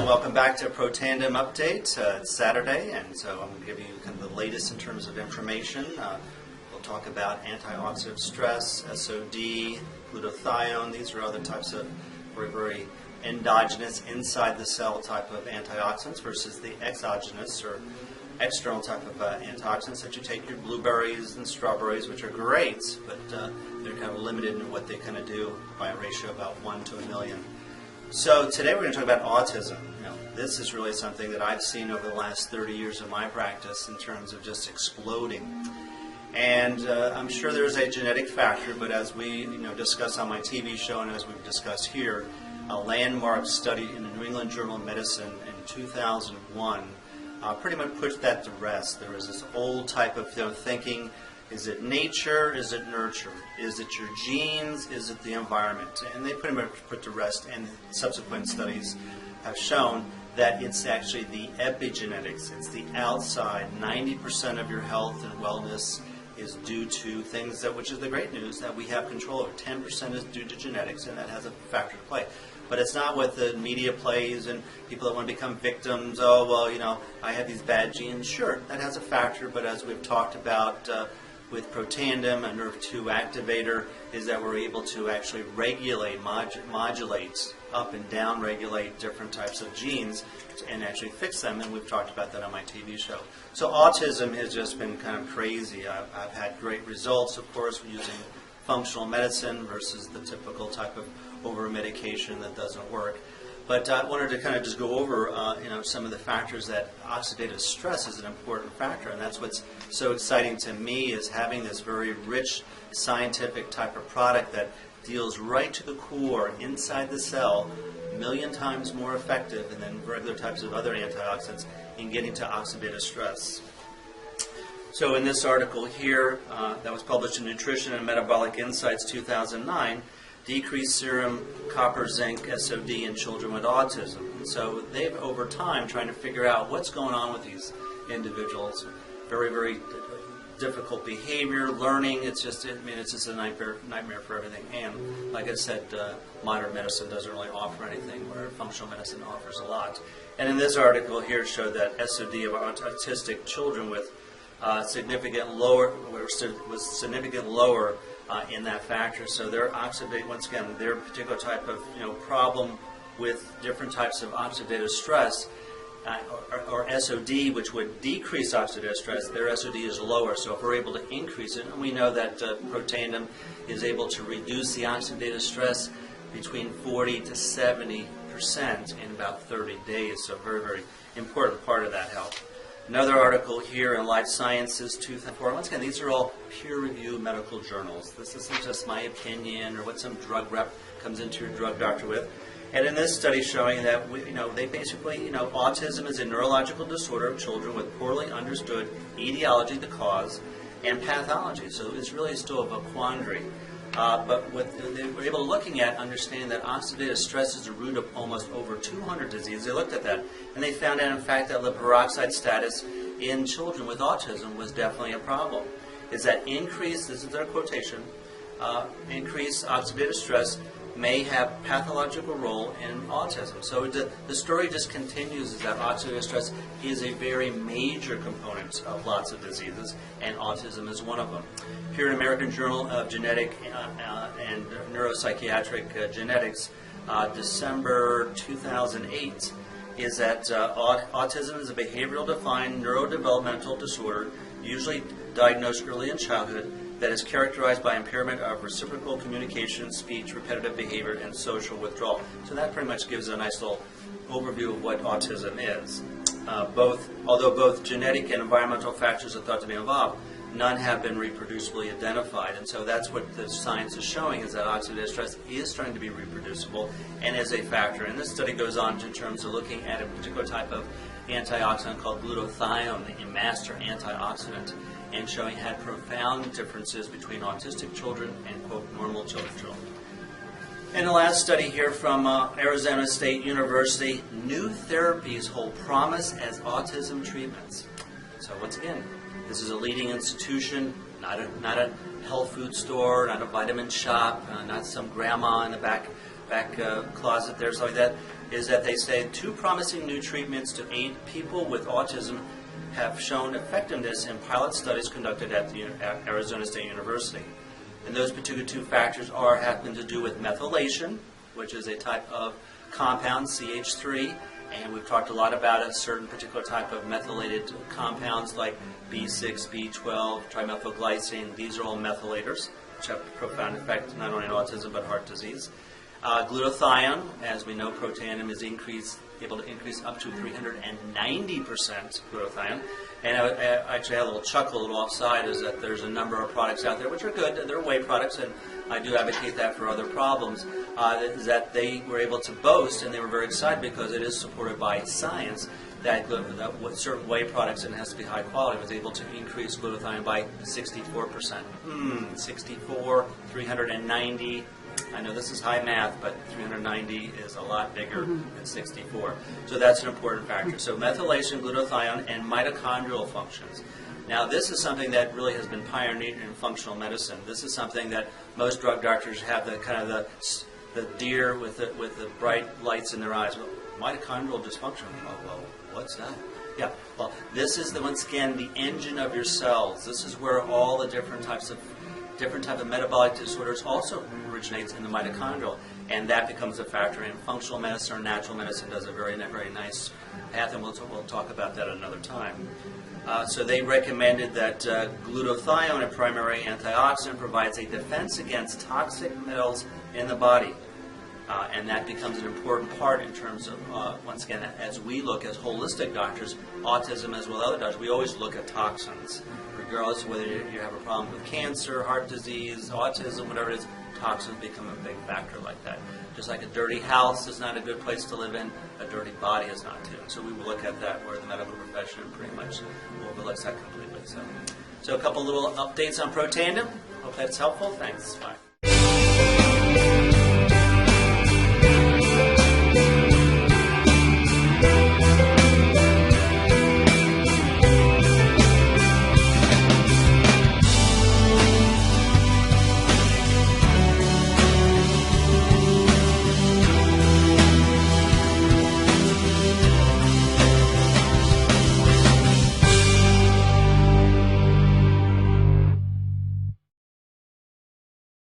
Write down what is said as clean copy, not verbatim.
Welcome back to Protandim Update. It's Saturday, and so I'm going to give you kind of the latest in terms of information. We'll talk about antioxidant stress, SOD, glutathione. These are other types of very endogenous, inside the cell type of antioxidants versus the exogenous or external type of antioxidants that you take your blueberries and strawberries, which are great, but they're kind of limited in what they kind of do by a ratio of about 1 to a million. So today we're going to talk about autism. This is really something that I've seen over the last 30 years of my practice in terms of just exploding. And I'm sure there's a genetic factor, but as we discuss on my TV show and as we've discussed here, a landmark study in the New England Journal of Medicine in 2001 pretty much puts that to rest. There was this old type of thinking, is it nature, is it nurture? Is it your genes, is it the environment? And they pretty much put to rest, and subsequent studies have shown that it's actually the epigenetics, it's the outside. 90% of your health and wellness is due to things that, which is the great news, that we have control over. 10% is due to genetics, and that has a factor to play. But it's not what the media plays and people that want to become victims. Oh, well, I have these bad genes. Sure, that has a factor, but as we've talked about with Protandim, a nerve 2 activator, is that we're able to actually regulate, modulate, up and down regulate different types of genes and actually fix them, and we've talked about that on my TV show. So autism has just been kind of crazy. I've had great results, of course, using functional medicine versus the typical type of over-medication that doesn't work. But I wanted to kind of just go over some of the factors that oxidative stress is an important factor, and that's what's so exciting to me, is having this very rich scientific type of product that deals right to the core, inside the cell, a million times more effective than regular types of other antioxidants in getting to oxidative stress. So in this article here, that was published in Nutrition and Metabolic Insights 2009, decreased serum copper zinc SOD in children with autism. And so they've, over time, trying to figure out what's going on with these individuals. Very difficult behavior, learning. It's just a nightmare for everything. And like I said, modern medicine doesn't really offer anything, where functional medicine offers a lot. And in this article here showed that SOD of autistic children with significant lower in that factor. So their oxidate, once again, their particular type of problem with different types of oxidative stress, or SOD, which would decrease oxidative stress, their SOD is lower. So if we're able to increase it, and we know that Protandim is able to reduce the oxidative stress between 40 to 70% in about 30 days. So very important part of that health. Another article here in Life Sciences 2004. Once again, these are all peer-reviewed medical journals. This isn't just my opinion or what some drug rep comes into your drug doctor with. And in this study showing that they basically, autism is a neurological disorder of children with poorly understood etiology, the cause, and pathology. So it's really still a quandary. But what they were able to looking at, understanding that oxidative stress is the root of almost over 200 diseases. They looked at that, and they found out, in fact, that liver peroxide status in children with autism was definitely a problem. Is that increased, this is their quotation, increased oxidative stress may have pathological role in autism. So the story just continues, is that oxidative stress is a very major component of lots of diseases, and autism is one of them. Here in American Journal of Genetic and Neuropsychiatric Genetics, December 2008, is that autism is a behavioral defined neurodevelopmental disorder, usually diagnosed early in childhood, that is characterized by impairment of reciprocal communication, speech, repetitive behavior, and social withdrawal. So that pretty much gives a nice little overview of what autism is. Although both genetic and environmental factors are thought to be involved, none have been reproducibly identified. And so that's what the science is showing, is that oxidative stress is starting to be reproducible and is a factor. And this study goes on in terms of looking at a particular type of antioxidant called glutathione, a master antioxidant, and showing had profound differences between autistic children and, quote, normal children. And the last study here from Arizona State University, new therapies hold promise as autism treatments. So once again, this is a leading institution, not a health food store, not a vitamin shop, not some grandma in the back closet there, something like that, is that they say 2 promising new treatments to aid people with autism have shown effectiveness in pilot studies conducted at the Arizona State University. And those particular 2 factors happen to do with methylation, which is a type of compound, CH3, and we've talked a lot about a certain particular type of methylated compounds like B6, B12, trimethylglycine. These are all methylators, which have a profound effect not only on autism but heart disease. Glutathione, as we know, Protandim is able to increase up to 390% glutathione. And I actually had a little chuckle, a little offside, is that there's a number of products out there which are good. They're whey products, and I do advocate that for other problems, is that they were able to boast, and they were very excited because it is supported by science, that with certain whey products, and it has to be high quality, was able to increase glutathione by 64%. 64, 390. I know this is high math, but 390 is a lot bigger than 64. So that's an important factor. So methylation, glutathione, and mitochondrial functions. Now this is something that really has been pioneered in functional medicine. This is something that most drug doctors have the kind of the deer with the bright lights in their eyes. Well, mitochondrial dysfunction. Oh, well, what's that? Yeah, well, this is once again the engine of your cells. This is where all the different type of metabolic disorders also originates in the mitochondrial, and that becomes a factor in functional medicine or natural medicine. Does a very nice path, and we'll talk about that another time. So they recommended that glutathione, a primary antioxidant, provides a defense against toxic metals in the body. And that becomes an important part in terms of, once again, as we look as holistic doctors, autism as well as other doctors, we always look at toxins. Regardless of whether you have a problem with cancer, heart disease, autism, whatever it is, toxins become a big factor like that. Just like a dirty house is not a good place to live in, a dirty body is not too. So we will look at that where the medical profession pretty much overlooks that completely. So a couple little updates on Protandim. Hope that's helpful. Thanks. Bye.